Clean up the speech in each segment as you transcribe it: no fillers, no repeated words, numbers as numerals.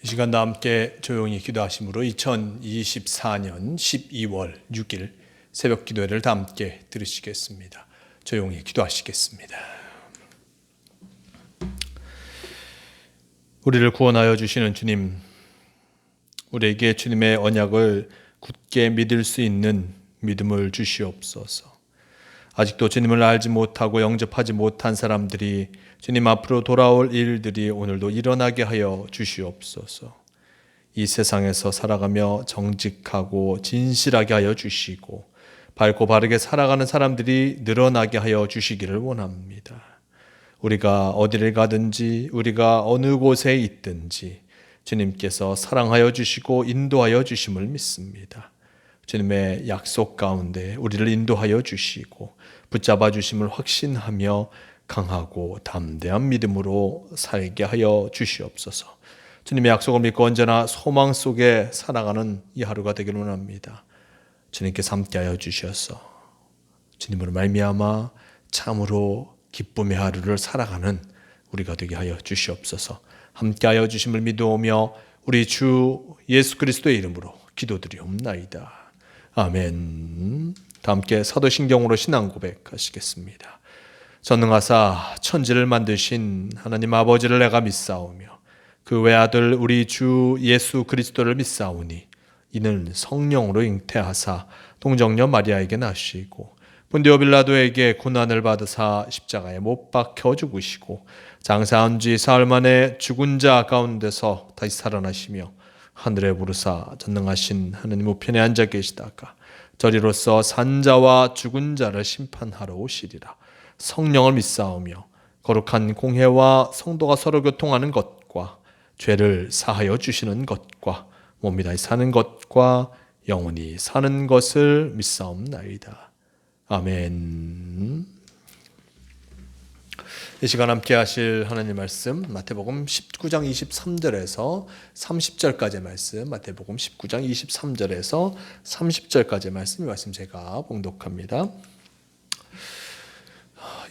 이 시간도 함께 조용히 기도하심으로 2024년 12월 6일 새벽 기도회를 다 함께 들으시겠습니다. 조용히 기도하시겠습니다. 우리를 구원하여 주시는 주님, 우리에게 주님의 언약을 굳게 믿을 수 있는 믿음을 주시옵소서. 아직도 주님을 알지 못하고 영접하지 못한 사람들이 주님 앞으로 돌아올 일들이 오늘도 일어나게 하여 주시옵소서. 이 세상에서 살아가며 정직하고 진실하게 하여 주시고 밝고 바르게 살아가는 사람들이 늘어나게 하여 주시기를 원합니다. 우리가 어디를 가든지 우리가 어느 곳에 있든지 주님께서 사랑하여 주시고 인도하여 주심을 믿습니다. 주님의 약속 가운데 우리를 인도하여 주시고 붙잡아 주심을 확신하며 강하고 담대한 믿음으로 살게 하여 주시옵소서. 주님의 약속을 믿고 언제나 소망 속에 살아가는 이 하루가 되기를 원합니다. 주님께서 함께하여 주셔서 주님으로 말미암아 참으로 기쁨의 하루를 살아가는 우리가 되게 하여 주시옵소서. 함께하여 주심을 믿어오며 우리 주 예수 그리스도의 이름으로 기도드리옵나이다. 아멘. 다 함께 사도신경으로 신앙 고백하시겠습니다. 전능하사 천지를 만드신 하나님 아버지를 내가 믿사오며 그 외아들 우리 주 예수 그리스도를 믿사오니 이는 성령으로 잉태하사 동정녀 마리아에게 나시고 본디오 빌라도에게 고난을 받으사 십자가에 못 박혀 죽으시고 장사한 지 사흘 만에 죽은 자 가운데서 다시 살아나시며 하늘에 부르사 전능하신 하느님 우편에 앉아 계시다가 저리로서 산자와 죽은 자를 심판하러 오시리라. 성령을 믿사오며 거룩한 공회와 성도가 서로 교통하는 것과 죄를 사하여 주시는 것과 몸이 다시 사는 것과 영원히 사는 것을 믿사옵나이다. 아멘. 이 시간 함께 하실 하나님 말씀 마태복음 19장 23절에서 30절까지의 말씀, 마태복음 19장 23절에서 30절까지의 말씀 제가 봉독합니다.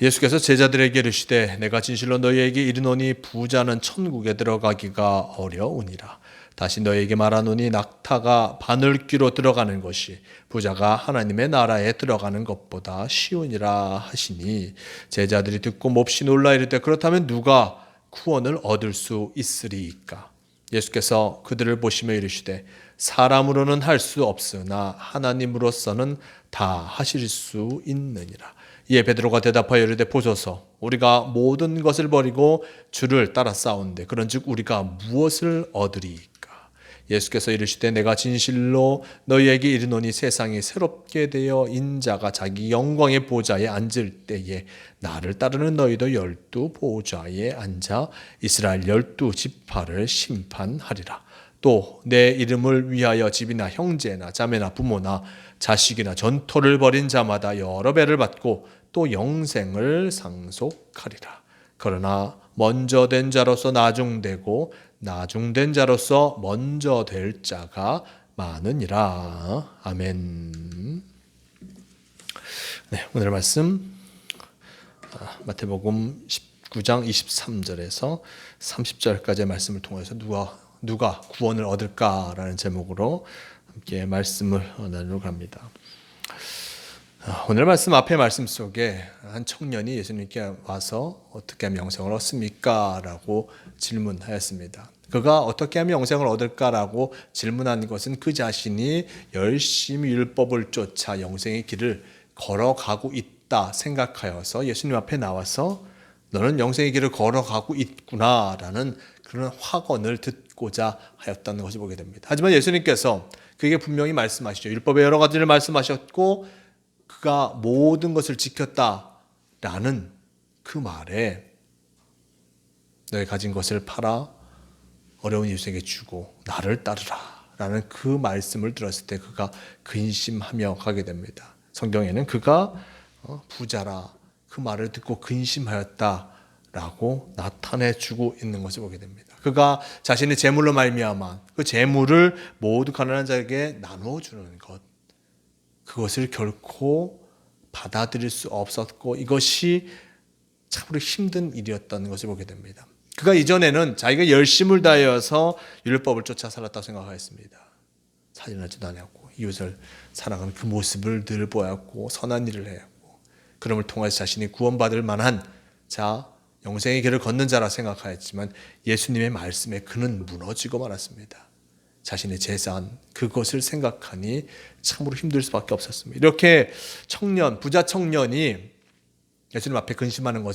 예수께서 제자들에게 이르시되 내가 진실로 너희에게 이르노니 부자는 천국에 들어가기가 어려우니라. 다시 너희에게 말하노니 낙타가 바늘귀로 들어가는 것이 부자가 하나님의 나라에 들어가는 것보다 쉬우니라 하시니 제자들이 듣고 몹시 놀라 이르되 그렇다면 누가 구원을 얻을 수 있으리이까? 예수께서 그들을 보시며 이르시되 사람으로는 할 수 없으나 하나님으로서는 다 하실 수 있느니라. 이에 베드로가 대답하여 이르되 보소서 우리가 모든 것을 버리고 주를 따라 싸운데 그런즉 우리가 무엇을 얻으리이까? 예수께서 이르시되 내가 진실로 너희에게 이르노니 세상이 새롭게 되어 인자가 자기 영광의 보좌에 앉을 때에 나를 따르는 너희도 12 보좌에 앉아 이스라엘 12 지파를 심판하리라. 또 내 이름을 위하여 집이나 형제나 자매나 부모나 자식이나 전토를 벌인 자마다 여러 배를 받고 또 영생을 상속하리라. 그러나 먼저 된 자로서 나중되고 나중된 자로서 먼저 될 자가 많으니라. 아멘. 네, 오늘 말씀 마태복음 19장 23절에서 30절까지의 말씀을 통해서 누가 구원을 얻을까라는 제목으로 함께 말씀을 나누려고 합니다. 오늘 말씀 앞의 말씀 속에 한 청년이 예수님께 와서 어떻게 하면 영생을 얻습니까? 라고 질문하였습니다. 그가 어떻게 하면 영생을 얻을까라고 질문한 것은 그 자신이 열심히 율법을 쫓아 영생의 길을 걸어가고 있다 생각하여서 예수님 앞에 나와서 너는 영생의 길을 걸어가고 있구나라는 그런 확언을 듣고자 하였다는 것을 보게 됩니다. 하지만 예수님께서 그에게 분명히 말씀하시죠. 율법의 여러 가지를 말씀하셨고 그가 모든 것을 지켰다라는 그 말에 너희 가진 것을 팔아 어려운 이웃에게 주고 나를 따르라 라는 그 말씀을 들었을 때 그가 근심하며 가게 됩니다. 성경에는 그가 부자라 그 말을 듣고 근심하였다라고 나타내주고 있는 것을 보게 됩니다. 그가 자신의 재물로 말미암아 그 재물을 모두 가난한 자에게 나누어 주는 것, 그것을 결코 받아들일 수 없었고 이것이 참으로 힘든 일이었다는 것을 보게 됩니다. 그가 이전에는 자기가 열심을 다하여서 율법을 쫓아 살았다고 생각하였습니다. 살인하지도 않았고 이웃을 사랑하는 그 모습을 늘 보았고 선한 일을 해왔고 그럼을 통해서 자신이 구원받을 만한 자, 영생의 길을 걷는 자라 생각하였지만 예수님의 말씀에 그는 무너지고 말았습니다. 자신의 재산 그것을 생각하니 참으로 힘들 수밖에 없었습니다. 이렇게 부자 청년이 예수님 앞에 근심하며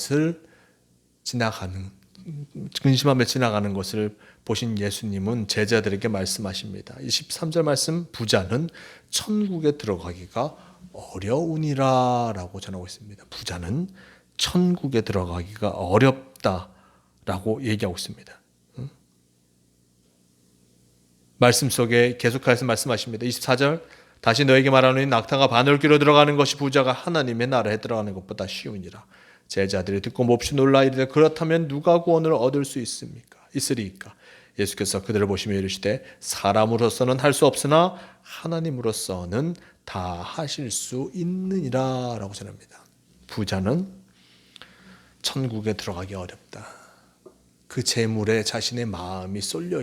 지나가는 것을 보신 예수님은 제자들에게 말씀하십니다. 23절 말씀, 부자는 천국에 들어가기가 어려우니라 라고 전하고 있습니다. 부자는 천국에 들어가기가 어렵다라고 얘기하고 있습니다. 말씀 속에 계속해서 말씀하십니다. 24절, 다시 너에게 말하노니 낙타가 바늘귀로 들어가는 것이 부자가 하나님의 나라에 들어가는 것보다 쉬우니라. 제자들이 듣고 몹시 놀라 이르되 그렇다면 누가 구원을 얻을 수 있으리이까? 예수께서 그들을 보시며 이르시되 사람으로서는 할 수 없으나 하나님으로서는 다 하실 수 있느니라 라고 전합니다. 부자는 천국에 들어가기 어렵다. 그 재물에 자신의 마음이 쏠려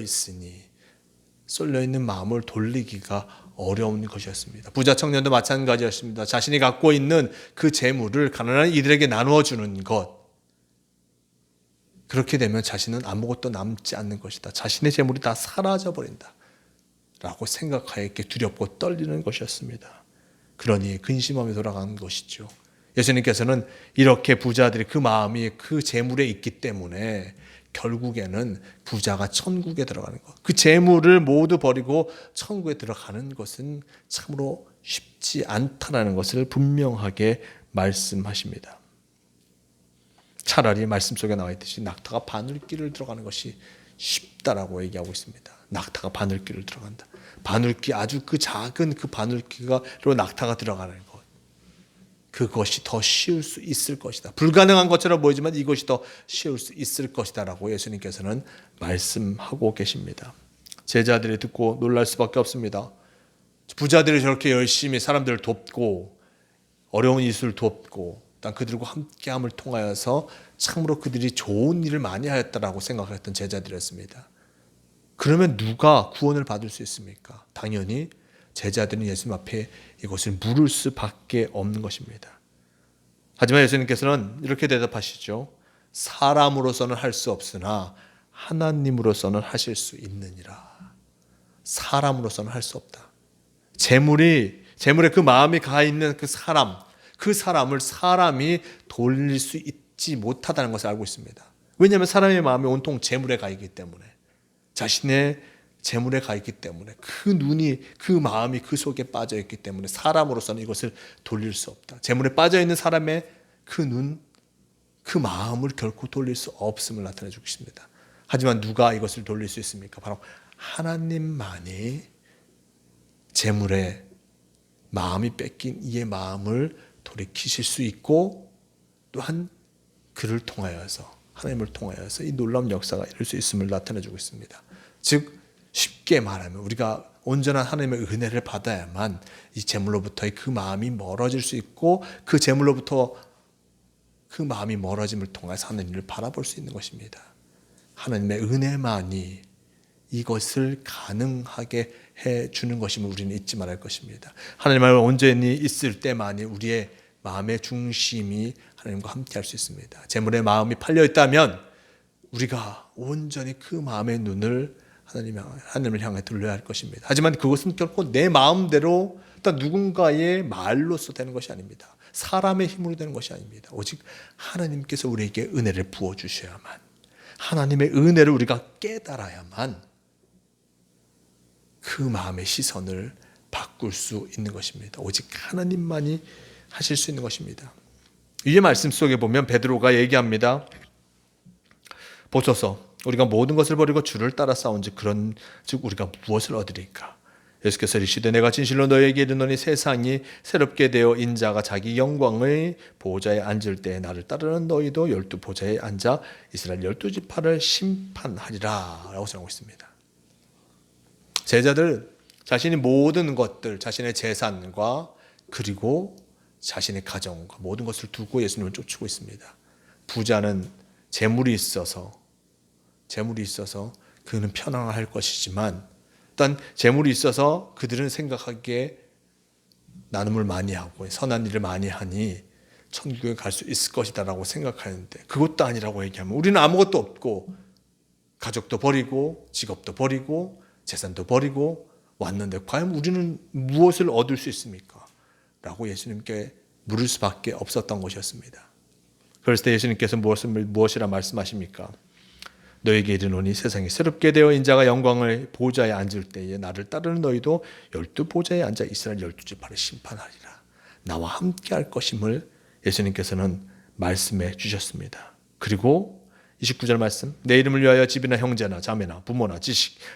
있는 마음을 돌리기가 어려운 것이었습니다. 부자 청년도 마찬가지였습니다. 자신이 갖고 있는 그 재물을 가난한 이들에게 나누어 주는 것. 그렇게 되면 자신은 아무것도 남지 않는 것이다. 자신의 재물이 다 사라져 버린다. 라고 생각하였기에 두렵고 떨리는 것이었습니다. 그러니 근심하며 돌아가는 것이죠. 예수님께서는 이렇게 부자들이 그 마음이 그 재물에 있기 때문에 결국에는 부자가 천국에 들어가는 것, 그 재물을 모두 버리고 천국에 들어가는 것은 참으로 쉽지 않다라는 것을 분명하게 말씀하십니다. 차라리 말씀 속에 나와 있듯이 낙타가 바늘귀를 들어가는 것이 쉽다라고 얘기하고 있습니다. 낙타가 바늘귀를 들어간다. 바늘귀, 아주 그 작은 그 바늘귀로 낙타가 들어가는 것. 그것이 더 쉬울 수 있을 것이다. 불가능한 것처럼 보이지만 이것이 더 쉬울 수 있을 것이다 라고 예수님께서는 말씀하고 계십니다. 제자들이 듣고 놀랄 수밖에 없습니다. 부자들이 저렇게 열심히 사람들을 돕고 어려운 이웃을 돕고 그들과 함께함을 통하여서 참으로 그들이 좋은 일을 많이 하였다라고 생각했던 제자들이었습니다. 그러면 누가 구원을 받을 수 있습니까? 당연히 제자들은 예수님 앞에 이것을 물을 수밖에 없는 것입니다. 하지만 예수님께서는 이렇게 대답하시죠. 사람으로서는 할 수 없으나 하나님으로서는 하실 수 있느니라. 사람으로서는 할 수 없다. 재물에 그 마음이 가 있는 그 사람을 사람이 돌릴 수 있지 못하다는 것을 알고 있습니다. 왜냐하면 사람의 마음이 온통 재물에 가 있기 때문에, 자신의 재물에 가 있기 때문에, 그 마음이 그 속에 빠져 있기 때문에 사람으로서는 이것을 돌릴 수 없다. 재물에 빠져 있는 사람의 그 마음을 결코 돌릴 수 없음을 나타내 주고 있습니다. 하지만 누가 이것을 돌릴 수 있습니까? 바로 하나님만이 재물에 마음이 뺏긴 이의 마음을 돌이키실 수 있고, 또한 그를 통하여서, 하나님을 통하여서 이 놀라운 역사가 이룰 수 있음을 나타내 주고 있습니다. 즉 쉽게 말하면 우리가 온전한 하나님의 은혜를 받아야만 이 재물로부터의 그 마음이 멀어질 수 있고, 그 재물로부터 그 마음이 멀어짐을 통해서 하나님을 바라볼 수 있는 것입니다. 하나님의 은혜만이 이것을 가능하게 해주는 것임을 우리는 잊지 말아야 할 것입니다. 하나님을 온전히 있을 때만이 우리의 마음의 중심이 하나님과 함께 할 수 있습니다. 재물에 마음이 팔려 있다면 우리가 온전히 그 마음의 눈을 하나님을 향해 돌려야 할 것입니다. 하지만 그것은 결코 내 마음대로 누군가의 말로서 되는 것이 아닙니다. 사람의 힘으로 되는 것이 아닙니다. 오직 하나님께서 우리에게 은혜를 부어주셔야만, 하나님의 은혜를 우리가 깨달아야만 그 마음의 시선을 바꿀 수 있는 것입니다. 오직 하나님만이 하실 수 있는 것입니다. 이 말씀 속에 보면 베드로가 얘기합니다. 보소서, 우리가 모든 것을 버리고 주를 따라 싸운즉 우리가 무엇을 얻으리까? 예수께서 이르시되 내가 진실로 너희에게 이르노니 세상이 새롭게 되어 인자가 자기 영광의 보좌에 앉을 때에 나를 따르는 너희도 12 보좌에 앉아 이스라엘 12지파를 심판하리라 라고 전하고 있습니다. 제자들 자신이 모든 것들, 자신의 재산과 그리고 자신의 가정과 모든 것을 두고 예수님을 쫓고 있습니다. 부자는 재물이 있어서 재물이 있어서 그는 편안할 것이지만 일단 재물이 있어서 그들은 생각하기에 나눔을 많이 하고 선한 일을 많이 하니 천국에 갈 수 있을 것이다라고 생각하는데 그것도 아니라고 얘기하면 우리는 아무것도 없고 가족도 버리고 직업도 버리고 재산도 버리고 왔는데 과연 우리는 무엇을 얻을 수 있습니까? 라고 예수님께 물을 수밖에 없었던 것이었습니다. 그랬을 때 예수님께서 무엇이라 말씀하십니까? 너에게 이르노니 세상이 새롭게 되어 인자가 영광을 보좌에 앉을 때에 나를 따르는 너희도 12보좌에 앉아 이스라엘 12지파를 심판하리라. 나와 함께 할 것임을 예수님께서는 말씀해 주셨습니다. 그리고 29절 말씀, 내 이름을 위하여 집이나 형제나 자매나 부모나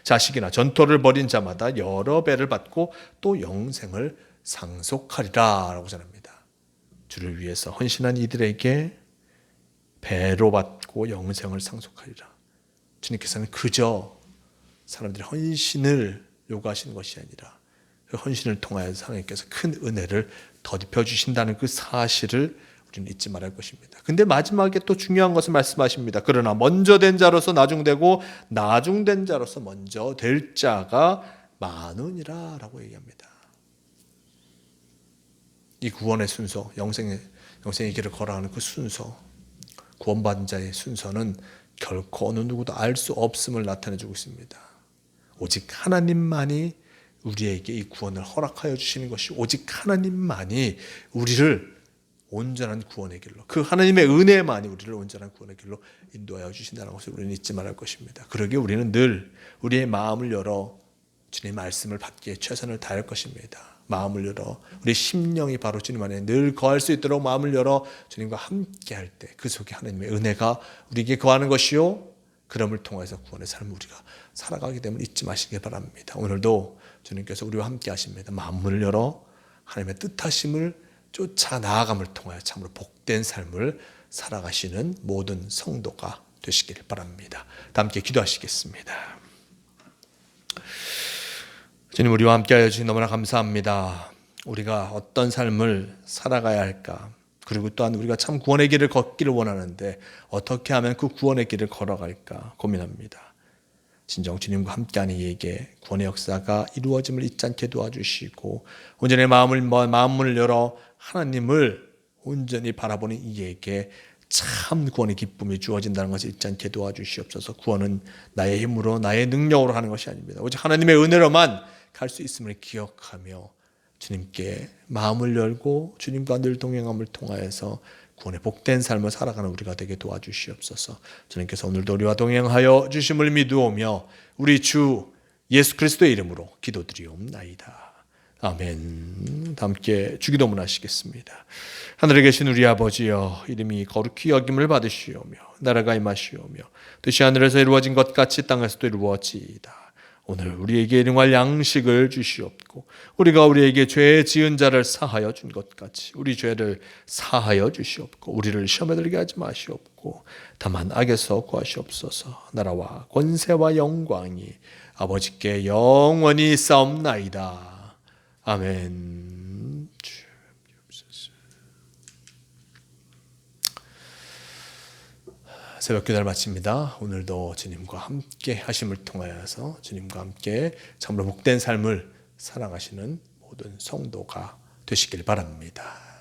자식이나 전토를 벌인 자마다 여러 배를 받고 또 영생을 상속하리라 라고 전합니다. 주를 위해서 헌신한 이들에게 배로 받고 영생을 상속하리라. 주님께서는 그저 사람들의 헌신을 요구하시는 것이 아니라 그 헌신을 통하여서 하나님께서 큰 은혜를 더입혀 주신다는 그 사실을 우리는 잊지 말아야 할 것입니다. 근데 마지막에 또 중요한 것을 말씀하십니다. 그러나 먼저 된 자로서 나중되고 나중된 자로서 먼저 될 자가 많으니라 라고 얘기합니다. 이 구원의 순서, 영생의 길을 걸어가는 그 순서, 구원받은 자의 순서는 결코 어느 누구도 알 수 없음을 나타내주고 있습니다. 오직 하나님만이 우리에게 이 구원을 허락하여 주시는 것이 오직 하나님만이 우리를 온전한 구원의 길로 그 하나님의 은혜만이 우리를 온전한 구원의 길로 인도하여 주신다는 것을 우리는 잊지 말아야 할 것입니다. 그러기에 우리는 늘 우리의 마음을 열어 주님의 말씀을 받기에 최선을 다할 것입니다. 마음을 열어 우리 심령이 바로 주님 안에 늘 거할 수 있도록 마음을 열어 주님과 함께 할 때 그 속에 하나님의 은혜가 우리에게 거하는 것이요 그럼을 통해서 구원의 삶을 우리가 살아가게 됨을 잊지 마시기 바랍니다. 오늘도 주님께서 우리와 함께 하십니다. 마음을 열어 하나님의 뜻하심을 쫓아 나아감을 통하여 참으로 복된 삶을 살아가시는 모든 성도가 되시길 바랍니다. 다 함께 기도하시겠습니다. 주님, 우리와 함께하여 주신 너무나 감사합니다. 우리가 어떤 삶을 살아가야 할까? 그리고 또한 우리가 참 구원의 길을 걷기를 원하는데 어떻게 하면 그 구원의 길을 걸어갈까 고민합니다. 진정 주님과 함께하는 이에게 구원의 역사가 이루어짐을 잊지 않게 도와주시고 온전히 마음을 열어 하나님을 온전히 바라보는 이에게 참 구원의 기쁨이 주어진다는 것을 잊지 않게 도와주시옵소서. 구원은 나의 힘으로 나의 능력으로 하는 것이 아닙니다. 오직 하나님의 은혜로만 갈 수 있음을 기억하며 주님께 마음을 열고 주님과 늘 동행함을 통하여서 구원의 복된 삶을 살아가는 우리가 되게 도와주시옵소서. 주님께서 오늘도 우리와 동행하여 주심을 믿으오며 우리 주 예수 그리스도의 이름으로 기도드리옵나이다. 아멘. 함께 주기도문 하시겠습니다. 하늘에 계신 우리 아버지여, 이름이 거룩히 여김을 받으시오며 나라가 임하시오며 뜻이 하늘에서 이루어진 것 같이 땅에서도 이루어지이다. 오늘 우리에게 일용할 양식을 주시옵고 우리가 우리에게 죄 지은 자를 사하여 준 것 같이 우리 죄를 사하여 주시옵고 우리를 시험에 들게 하지 마시옵고 다만 악에서 구하시옵소서. 나라와 권세와 영광이 아버지께 영원히 싸움나이다. 아멘. 새벽 기도를 마칩니다. 오늘도 주님과 함께 하심을 통하여서 주님과 함께 참으로 복된 삶을 살아가시는 모든 성도가 되시길 바랍니다.